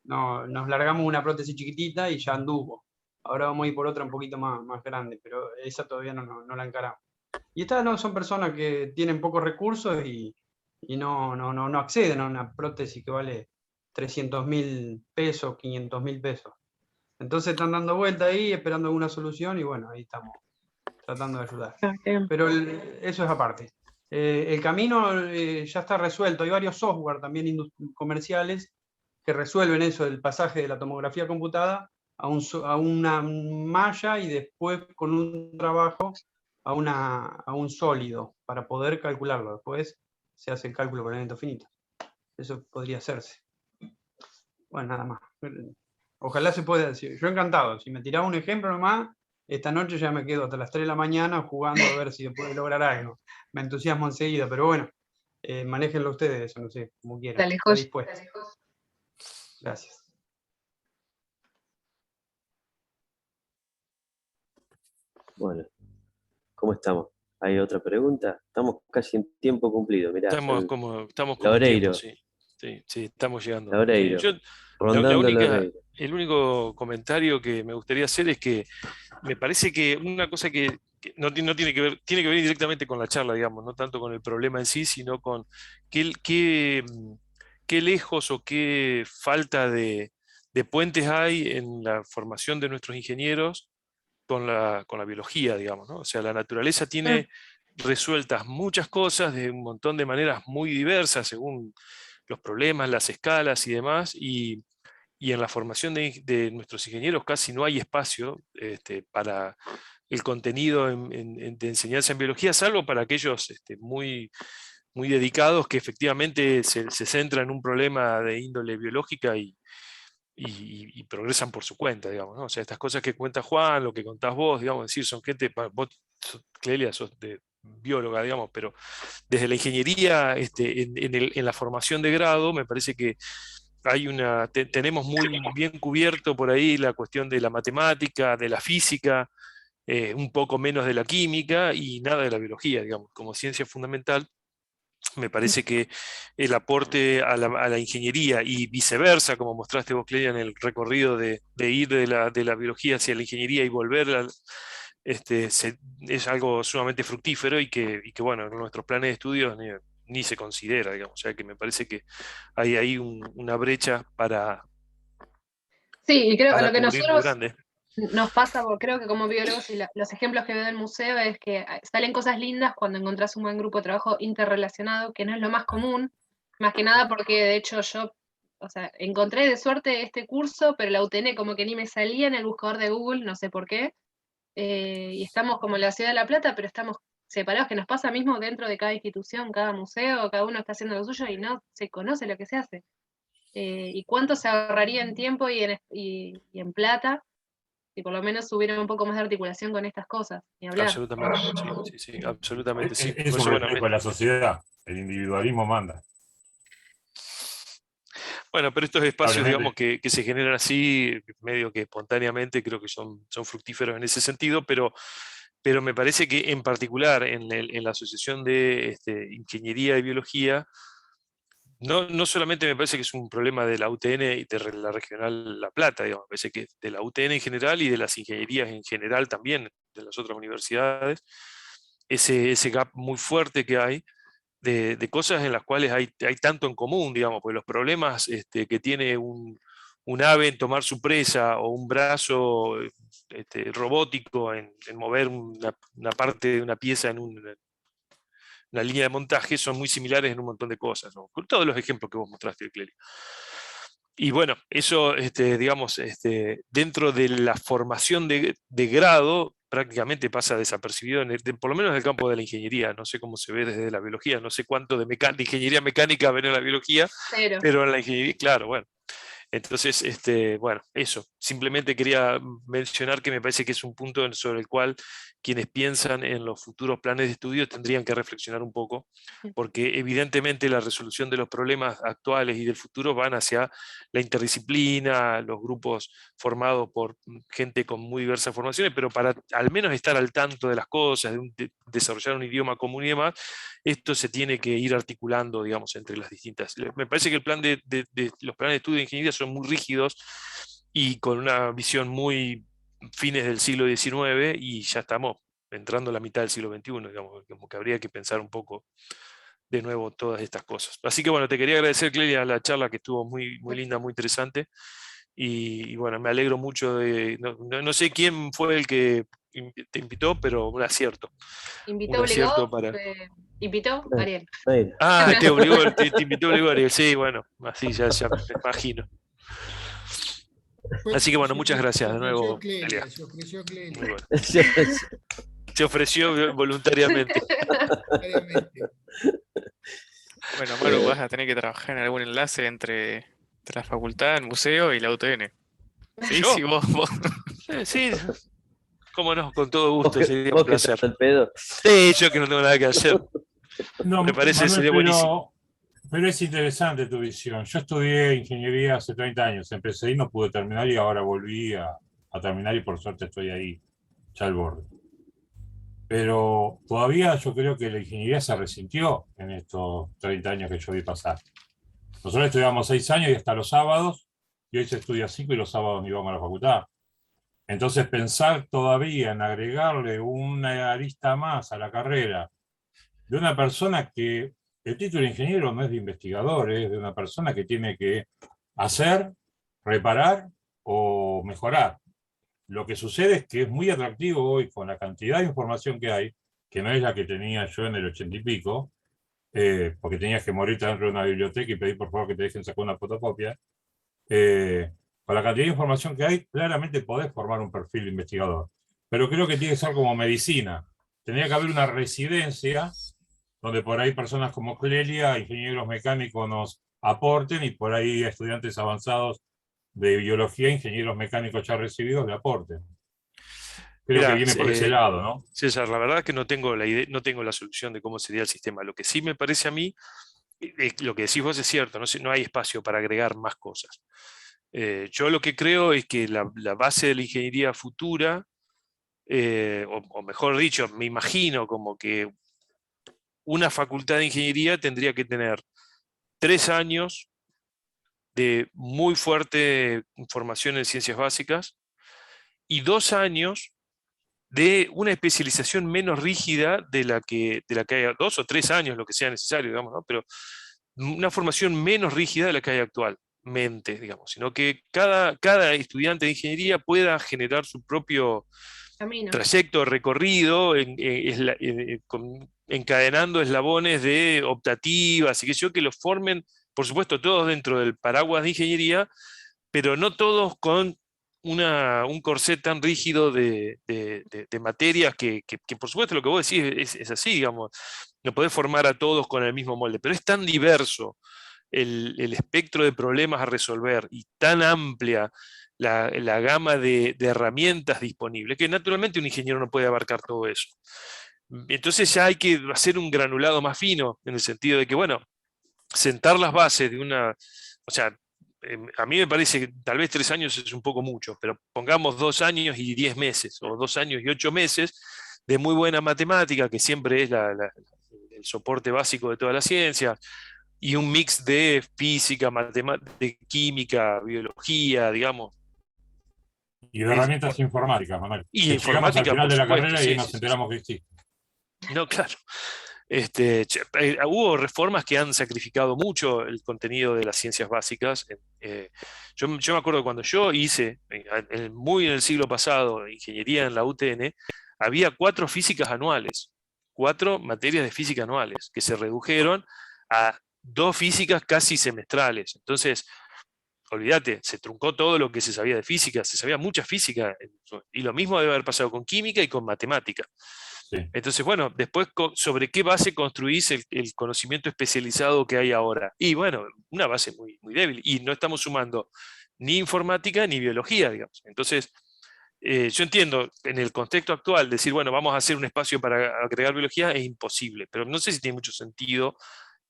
no, nos largamos una prótesis chiquitita y ya anduvo. Ahora vamos a ir por otra un poquito más grande, pero esa todavía no la encaramos. Y estas no son personas que tienen pocos recursos y no acceden a una prótesis que vale 300.000 pesos, 500.000 pesos. Entonces están dando vuelta ahí, esperando alguna solución y bueno, ahí estamos tratando de ayudar. Pero eso es aparte. El camino ya está resuelto. Hay varios software también comerciales que resuelven eso, el pasaje de la tomografía computada a una malla y después con un trabajo a un sólido para poder calcularlo. Después se hace el cálculo con elementos finitos. Eso podría hacerse. Bueno, nada más. Ojalá se pueda decir. Yo encantado. Si me tiraba un ejemplo nomás, esta noche ya me quedo hasta las 3 de la mañana jugando a ver si se puede lograr algo. Me entusiasmo enseguida, pero bueno, manéjenlo ustedes, eso no sé, como quieran. Dale, Está Josh. dispuesto. Gracias. Bueno, ¿cómo estamos? ¿Hay otra pregunta? Estamos casi en tiempo cumplido, mirá. Estamos como en Laureiro. tiempo, sí. Sí, estamos llegando. Laureiro. Yo, Rondando Laureiro. el único comentario que me gustaría hacer es que me parece que una cosa que no tiene que ver, tiene que ver directamente con la charla, digamos, no tanto con el problema en sí, sino con qué lejos o qué falta de puentes hay en la formación de nuestros ingenieros con la biología, digamos, ¿no? O sea, la naturaleza tiene resueltas muchas cosas de un montón de maneras muy diversas según los problemas, las escalas y demás, y en la formación de nuestros ingenieros casi no hay espacio para el contenido de enseñanza en biología, salvo para aquellos muy, muy dedicados que efectivamente se centran en un problema de índole biológica y progresan por su cuenta, digamos, ¿no? O sea, estas cosas que cuenta Juan, lo que contás vos, digamos, decir, son gente, vos, Clelia, sos bióloga, digamos, pero desde la ingeniería, en la formación de grado, me parece que hay tenemos muy bien cubierto por ahí la cuestión de la matemática, de la física, un poco menos de la química y nada de la biología, digamos, como ciencia fundamental. Me parece que el aporte a la ingeniería y viceversa, como mostraste vos, Clelia, en el recorrido de ir de la biología hacia la ingeniería y volver es algo sumamente fructífero y que bueno, en nuestros planes de estudios ni se considera, digamos. O sea que me parece que hay ahí una brecha para Sí, y creo que lo que cubrir muy nosotros grande. nos pasa, porque creo que como biólogos y los ejemplos que veo del museo es que salen cosas lindas cuando encontrás un buen grupo de trabajo interrelacionado, que no es lo más común, más que nada porque de hecho yo, o sea, encontré de suerte este curso, pero la UTN como que ni me salía en el buscador de Google, no sé por qué, y estamos como en la ciudad de La Plata, pero estamos separados, que nos pasa mismo dentro de cada institución, cada museo, cada uno está haciendo lo suyo y no se conoce lo que se hace. Y cuánto se ahorraría en tiempo y en plata si por lo menos hubiera un poco más de articulación con estas cosas, ni hablar. Absolutamente, sí, absolutamente sí. Es un reflejo de la sociedad, el individualismo manda. Bueno, pero estos espacios, digamos, que se generan así, medio que espontáneamente, creo que son fructíferos en ese sentido, pero me parece que en particular en la Asociación de Ingeniería y Biología, no solamente me parece que es un problema de la UTN y de la Regional La Plata, digamos, me parece que de la UTN en general y de las ingenierías en general también, de las otras universidades, ese gap muy fuerte que hay de cosas en las cuales hay tanto en común, digamos, porque los problemas que tiene un ave en tomar su presa o un brazo robótico en mover una parte de una pieza en una línea de montaje son muy similares en un montón de cosas, ¿no? Con todos los ejemplos que vos mostraste, Clelia. Y bueno, eso, digamos, dentro de la formación de grado, prácticamente pasa desapercibido, por lo menos en el campo de la ingeniería. No sé cómo se ve desde la biología, no sé cuánto de ingeniería mecánica ven en la biología, Cero. pero en la ingeniería, claro, bueno. Entonces, bueno, eso. Simplemente quería mencionar que me parece que es un punto sobre el cual quienes piensan en los futuros planes de estudio tendrían que reflexionar un poco, porque evidentemente la resolución de los problemas actuales y del futuro van hacia la interdisciplina, los grupos formados por gente con muy diversas formaciones, pero para al menos estar al tanto de las cosas, desarrollar un idioma común y demás, esto se tiene que ir articulando, digamos, entre las distintas. Me parece que los planes de estudio de ingeniería son muy rígidos y con una visión muy fines del siglo XIX, y ya estamos entrando a la mitad del siglo XXI, digamos, como que habría que pensar un poco de nuevo todas estas cosas. Así que bueno, te quería agradecer, Clelia, la charla que estuvo muy, muy linda, muy interesante, y bueno, me alegro mucho de, no sé quién fue el que te invitó, pero un acierto. ¿Invitó Un acierto obligado? para... ¿Invitó? Ariel. Bueno, Ah, te obligó, te invitó obligó Ariel, sí, bueno, así ya me imagino. Así que bueno, muchas gracias de nuevo, Clelia. Se ofreció Clelia. Muy bueno. Se ofreció voluntariamente. Bueno, Maru, vas a tener que trabajar en algún enlace entre la facultad, el museo y la UTN. Sí, ¿Yo? sí, vos. Sí, cómo no, con todo gusto, vos sería un que placer. estás al pedo. Sí, yo que no tengo nada que hacer. No, Me parece, Manuel, sería buenísimo. pero es interesante tu visión. Yo estudié ingeniería hace 30 años, empecé y no pude terminar y ahora volví a terminar y por suerte estoy ahí, ya al borde. Pero todavía yo creo que la ingeniería se resintió en estos 30 años que yo vi pasar. Nosotros estudiamos 6 años y hasta los sábados, y hoy se estudia 5 y los sábados ni vamos a la facultad. Entonces pensar todavía en agregarle una arista más a la carrera de una persona que el título de ingeniero no es de investigador, es de una persona que tiene que hacer, reparar o mejorar. Lo que sucede es que es muy atractivo hoy con la cantidad de información que hay, que no es la que tenía yo en el 80 y pico, porque tenías que morirte dentro de una biblioteca y pedir por favor que te dejen sacar una fotocopia. Con la cantidad de información que hay, claramente podés formar un perfil de investigador. Pero creo que tiene que ser como medicina. Tendría que haber una residencia donde por ahí personas como Clelia, ingenieros mecánicos, nos aporten y por ahí estudiantes avanzados de biología, ingenieros mecánicos ya recibidos, le aporten. Creo que Mirá, viene por ese lado, ¿no? César, la verdad es que no tengo la idea, no tengo la solución de cómo sería el sistema. Lo que sí me parece a mí, lo que decís vos es cierto, no hay espacio para agregar más cosas. Yo lo que creo es que la base de la ingeniería futura, o mejor dicho, me imagino como que una facultad de ingeniería tendría que tener 3 años de muy fuerte formación en ciencias básicas y 2 años de una especialización menos rígida de la que hay, 2 o 3 años, lo que sea necesario, digamos, ¿no? Pero una formación menos rígida de la que hay actualmente, digamos, sino que cada estudiante de ingeniería pueda generar su propio Camino. trayecto, recorrido, encadenando eslabones de optativas y que yo, que los formen, por supuesto, todos dentro del paraguas de ingeniería, pero no todos con un corset tan rígido de materias que, por supuesto, lo que vos decís es así, digamos, no podés formar a todos con el mismo molde, pero es tan diverso el espectro de problemas a resolver y tan amplia la gama de herramientas disponibles, que naturalmente un ingeniero no puede abarcar todo eso. Entonces ya hay que hacer un granulado más fino, en el sentido de que, bueno, sentar las bases de una, o sea, a mí me parece que tal vez 3 años es un poco mucho, pero pongamos 2 años y 10 meses, o 2 años y 8 meses de muy buena matemática, que siempre es el soporte básico de toda la ciencia, y un mix de física, de química, biología, digamos. Y de herramientas informáticas, Manuel. Y Que llegamos al informática, final por de la supuesto, carrera y sí, nos sí, enteramos que existe. No, claro. Hubo reformas que han sacrificado mucho el contenido de las ciencias básicas. Yo me acuerdo cuando yo hice, muy en el siglo pasado, ingeniería en la UTN, había 4 físicas anuales, 4 materias de física anuales, que se redujeron a 2 físicas casi semestrales. Entonces, olvídate, se truncó todo lo que se sabía de física, se sabía mucha física, y lo mismo debe haber pasado con química y con matemática. Sí. Entonces, bueno, después, ¿sobre qué base construís el conocimiento especializado que hay ahora? Y bueno, una base muy, muy débil. Y no estamos sumando ni informática ni biología, digamos. Entonces, yo entiendo, en el contexto actual, decir, bueno, vamos a hacer un espacio para agregar biología es imposible, pero no sé si tiene mucho sentido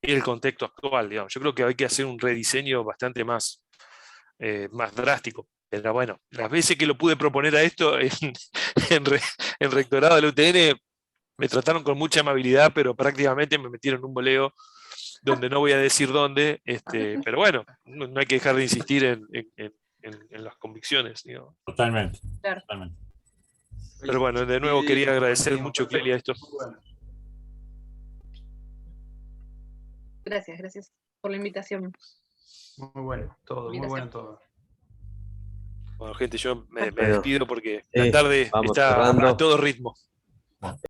en el contexto actual, digamos. Yo creo que hay que hacer un rediseño bastante más, más drástico. Pero bueno, las veces que lo pude proponer a esto en rectorado del UTN, me trataron con mucha amabilidad, pero prácticamente me metieron en un boleo donde no voy a decir dónde, pero bueno, no hay que dejar de insistir en las convicciones, digamos. Totalmente. Claro. Totalmente. Pero bueno, de nuevo quería agradecer mucho, Clelia, esto. Gracias por la invitación. Muy bueno todo, muy bueno todo. Bueno, gente, yo me despido porque la Sí, tarde vamos está cerrando. a todo ritmo.